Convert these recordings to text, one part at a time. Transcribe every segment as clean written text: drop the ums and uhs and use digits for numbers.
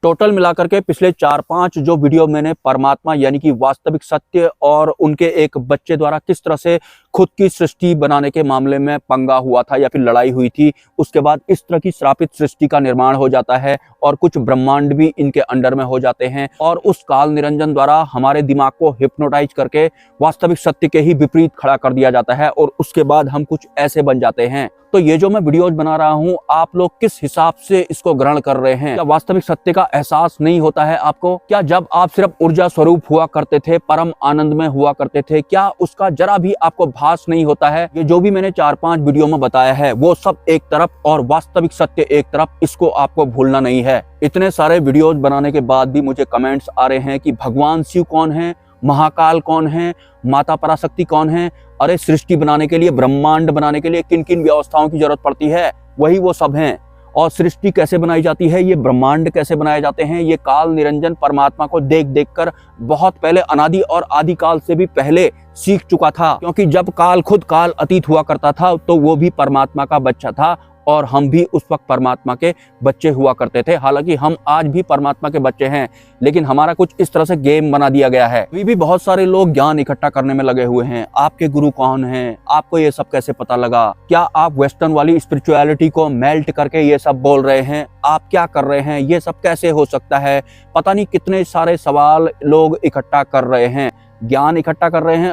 Total मिलाकर के पिछले 4-5 जो वीडियो मैंने परमात्मा यानी कि वास्तविक सत्य और उनके एक बच्चे द्वारा किस तरह से खुद की सृष्टि बनाने के मामले में पंगा हुआ था या फिर लड़ाई हुई थी, उसके बाद इस तरह की श्रापित सृष्टि का निर्माण हो जाता है और कुछ ब्रह्मांड भी इनके अंडर में हो जाते हैं और उस काल निरंजन द्वारा हमारे दिमाग को हिप्नोटाइज करके वास्तविक सत्य के ही विपरीत खड़ा कर दिया जाता है और उसके बाद हम कुछ ऐसे बन जाते हैं। तो ये जो मैं वीडियोज बना रहा हूँ, आप लोग किस हिसाब से इसको ग्रहण कर रहे हैं? क्या वास्तविक सत्य का एहसास नहीं होता है आपको? क्या जब आप सिर्फ ऊर्जा स्वरूप हुआ करते थे, परम आनंद में हुआ करते थे, क्या उसका जरा भी आपको भास नहीं होता है? ये जो भी मैंने 4-5 वीडियो में बताया है वो सब एक तरफ और वास्तविक सत्य एक तरफ, इसको आपको भूलना नहीं है। इतने सारे वीडियोज बनाने के बाद भी मुझे कमेंट्स आ रहे हैं कि भगवान शिव कौन है, महाकाल कौन है, माता पराशक्ति कौन है, अरे सृष्टि बनाने के लिए, ब्रह्मांड बनाने के लिए किन किन व्यवस्थाओं की जरूरत पड़ती है, वही वो सब हैं। और सृष्टि कैसे बनाई जाती है, ये ब्रह्मांड कैसे बनाए जाते हैं, ये काल निरंजन परमात्मा को देख देख कर बहुत पहले, अनादि और आदि काल से भी पहले सीख चुका था। क्योंकि जब काल खुद काल अतीत हुआ करता था तो वो भी परमात्मा का बच्चा था और हम भी उस वक्त परमात्मा के बच्चे हुआ करते थे। हालांकि हम आज भी परमात्मा के बच्चे हैं, लेकिन हमारा कुछ इस तरह से गेम बना दिया गया है। अभी भी बहुत सारे लोग ज्ञान इकट्ठा करने में लगे हुए हैं। आपके गुरु कौन हैं? आपको ये सब कैसे पता लगा? क्या आप वेस्टर्न वाली स्पिरिचुअलिटी को मेल्ट करके ये सब बोल रहे हैं? आप क्या कर रहे हैं? ये सब कैसे हो सकता है? पता नहीं कितने सारे सवाल लोग इकट्ठा कर रहे हैं, ज्ञान इकट्ठा कर रहे हैं।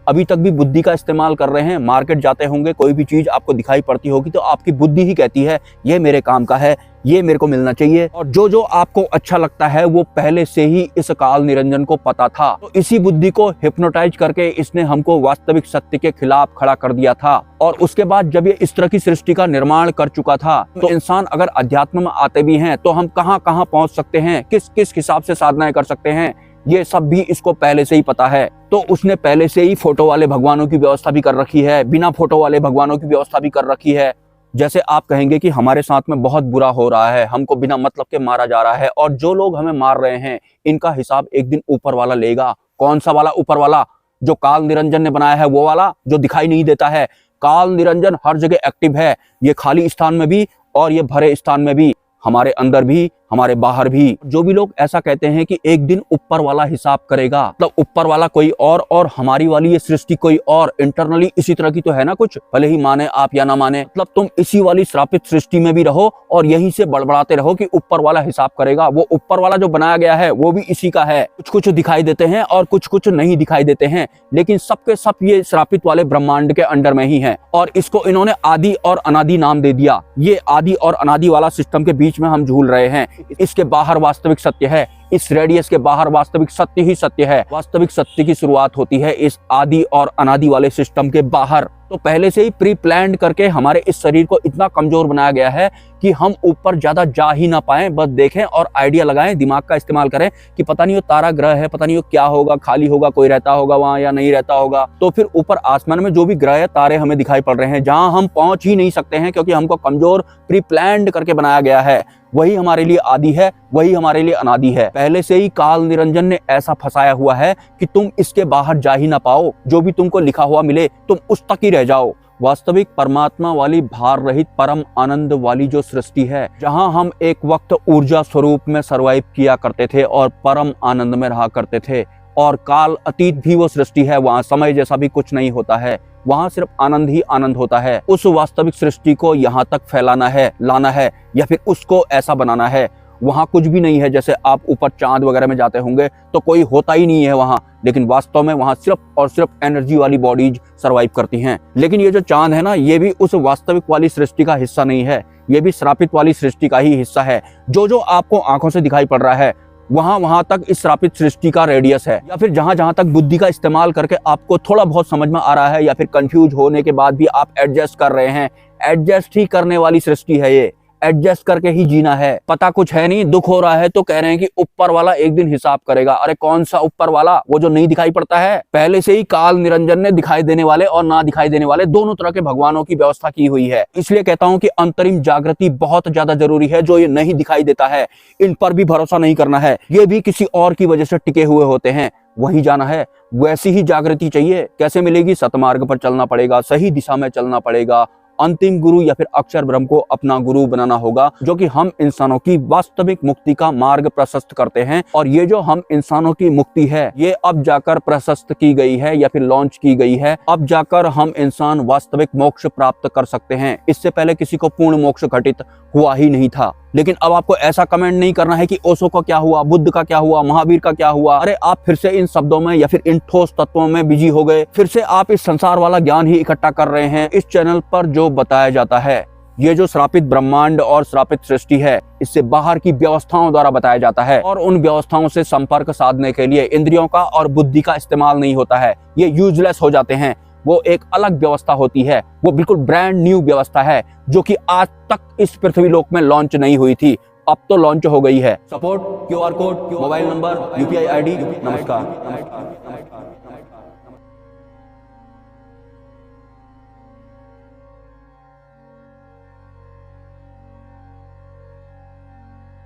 अभी तक भी बुद्धि का इस्तेमाल कर रहे हैं। मार्केट जाते होंगे, कोई भी चीज आपको दिखाई पड़ती होगी तो आपकी बुद्धि ही कहती है ये मेरे काम का है, ये मेरे को मिलना चाहिए। और जो जो आपको अच्छा लगता है वो पहले से ही इस काल निरंजन को पता था। तो इसी बुद्धि को हिप्नोटाइज करके इसने हमको वास्तविक सत्य के खिलाफ खड़ा कर दिया था। और उसके बाद जब ये इस तरह की सृष्टि का निर्माण कर चुका था तो इंसान अगर अध्यात्म में आते भी हैं तो हम कहाँ कहाँ पहुंच सकते हैं, किस किस हिसाब से साधनाएं कर सकते हैं, ये सब भी इसको पहले से ही पता है। तो उसने पहले से ही फोटो वाले भगवानों की व्यवस्था भी कर रखी है, बिना फोटो वाले भगवानों की व्यवस्था भी कर रखी है। जैसे आप कहेंगे कि हमारे साथ में बहुत बुरा हो रहा है, हमको बिना मतलब के मारा जा रहा है और जो लोग हमें मार रहे हैं इनका हिसाब एक दिन ऊपर वाला लेगा। कौन सा वाला ऊपर वाला? जो काल निरंजन ने बनाया है वो वाला, जो दिखाई नहीं देता है। काल निरंजन हर जगह एक्टिव है, ये खाली स्थान में भी और ये भरे स्थान में भी, हमारे अंदर भी, हमारे बाहर भी। जो भी लोग ऐसा कहते हैं कि एक दिन ऊपर वाला हिसाब करेगा, मतलब ऊपर वाला कोई और हमारी वाली ये सृष्टि कोई और, इंटरनली इसी तरह की तो है ना कुछ, भले ही माने आप या ना माने, मतलब तुम इसी वाली श्रापित सृष्टि में भी रहो और यहीं से बड़बड़ाते रहो कि ऊपर वाला हिसाब करेगा। वो ऊपर वाला जो बनाया गया है वो भी इसी का है। कुछ कुछ दिखाई देते हैं और कुछ कुछ नहीं दिखाई देते हैं, लेकिन सबके सब ये श्रापित वाले ब्रह्मांड के अंडर में ही है। और इसको इन्होंने आदि और अनादि नाम दे दिया। ये आदि और अनादि वाला सिस्टम के बीच में हम झूल रहे हैं। इसके बाहर वास्तविक सत्य है, इस रेडियस के बाहर वास्तविक सत्य ही सत्य है। वास्तविक सत्य की शुरुआत होती है इस आदि और अनादि वाले सिस्टम के बाहर। तो पहले से ही प्री प्लान्ड करके हमारे इस शरीर को इतना कमजोर बनाया गया है कि हम ऊपर ज्यादा जा ही ना पाए, बस देखें और आइडिया लगाएं, दिमाग का इस्तेमाल करें कि पता नहीं वो तारा ग्रह है, पता नहीं वो क्या होगा, खाली होगा, कोई रहता होगा वहां या नहीं रहता होगा। तो फिर ऊपर आसमान में जो भी ग्रह तारे हमें दिखाई पड़ रहे हैं, जहां हम पहुंच ही नहीं सकते हैं क्योंकि हमको कमजोर प्री प्लान्ड करके बनाया गया है, वही हमारे लिए आदि है, वही हमारे लिए अनादि है। पहले से ही काल निरंजन ने ऐसा फंसाया हुआ है कि तुम इसके बाहर जा ही ना पाओ, जो भी तुमको लिखा हुआ मिले तुम उस तक ही रह जाओ। वास्तविक परमात्मा वाली भार रहित परम आनंद वाली जो सृष्टि है, जहां हम एक वक्त ऊर्जा स्वरूप में सर्वाइव किया करते थे और परम आनंद में रहा करते थे, और काल अतीत भी वो सृष्टि है, वहां समय जैसा भी कुछ नहीं होता है, वहां सिर्फ आनंद ही आनंद होता है। उस वास्तविक सृष्टि को यहाँ तक फैलाना है, लाना है, या फिर उसको ऐसा बनाना है। वहां कुछ भी नहीं है, जैसे आप ऊपर चांद वगैरह में जाते होंगे तो कोई होता ही नहीं है वहां, लेकिन वास्तव में वहां सिर्फ और सिर्फ एनर्जी वाली बॉडीज सर्वाइव करती हैं। लेकिन ये जो चांद है ना, ये भी उस वास्तविक वाली सृष्टि का हिस्सा नहीं है, ये भी श्रापित वाली सृष्टि का ही हिस्सा है। जो जो आपको आंखों से दिखाई पड़ रहा है वहां तक इस श्रापित सृष्टि का रेडियस है। या फिर जहां तक बुद्धि का इस्तेमाल करके आपको थोड़ा बहुत समझ में आ रहा है या फिर कंफ्यूज होने के बाद भी आप एडजस्ट कर रहे हैं, एडजस्ट ही करने वाली सृष्टि है ये। एडजस्ट करके ही जीना है। पता कुछ है नहीं, दुख हो रहा है तो कह रहे हैं कि ऊपर वाला एक दिन हिसाब करेगा। अरे कौन सा ऊपर वाला? वो जो नहीं दिखाई पड़ता है। पहले से ही काल निरंजन ने दिखाई देने वाले और ना दिखाई देने वाले दोनों तरह के भगवानों की व्यवस्था की हुई है। इसलिए कहता हूं कि अंतरिम जागृति बहुत ज्यादा जरूरी है। जो ये नहीं दिखाई देता है इन पर भी भरोसा नहीं करना है, ये भी किसी और की वजह से टिके हुए होते हैं। वहीं जाना है, वैसी ही जागृति चाहिए। कैसे मिलेगी? सतमार्ग पर चलना पड़ेगा, सही दिशा में चलना पड़ेगा अंतिम गुरु या फिर अक्षर ब्रह्म को अपना गुरु बनाना होगा, जो कि हम इंसानों की वास्तविक मुक्ति का मार्ग प्रशस्त करते हैं। और ये जो हम इंसानों की मुक्ति है, ये अब जाकर प्रशस्त की गई है या फिर लॉन्च की गई है। अब जाकर हम इंसान वास्तविक मोक्ष प्राप्त कर सकते हैं। इससे पहले किसी को पूर्ण मोक्ष घटित हुआ ही नहीं था। लेकिन अब आपको ऐसा कमेंट नहीं करना है कि ओशो का क्या हुआ, बुद्ध का क्या हुआ, महावीर का क्या हुआ। अरे आप फिर से इन शब्दों में या फिर इन ठोस तत्वों में बिजी हो गए। फिर से आप इस संसार वाला ज्ञान ही इकट्ठा कर रहे हैं। इस चैनल पर जो बताया जाता है, ये जो श्रापित ब्रह्मांड और श्रापित सृष्टि है, इससे बाहर की व्यवस्थाओं द्वारा बताया जाता है। और उन व्यवस्थाओं से संपर्क साधने के लिए इंद्रियों का और बुद्धि का इस्तेमाल नहीं होता है। ये यूजलेस हो जाते हैं। वो एक अलग व्यवस्था होती है। वो बिल्कुल ब्रांड न्यू व्यवस्था है, जो कि आज तक इस पृथ्वी लोक में लॉन्च नहीं हुई थी। अब तो लॉन्च हो गई है। Support, QR code, mobile number, UPI ID। नमस्कार।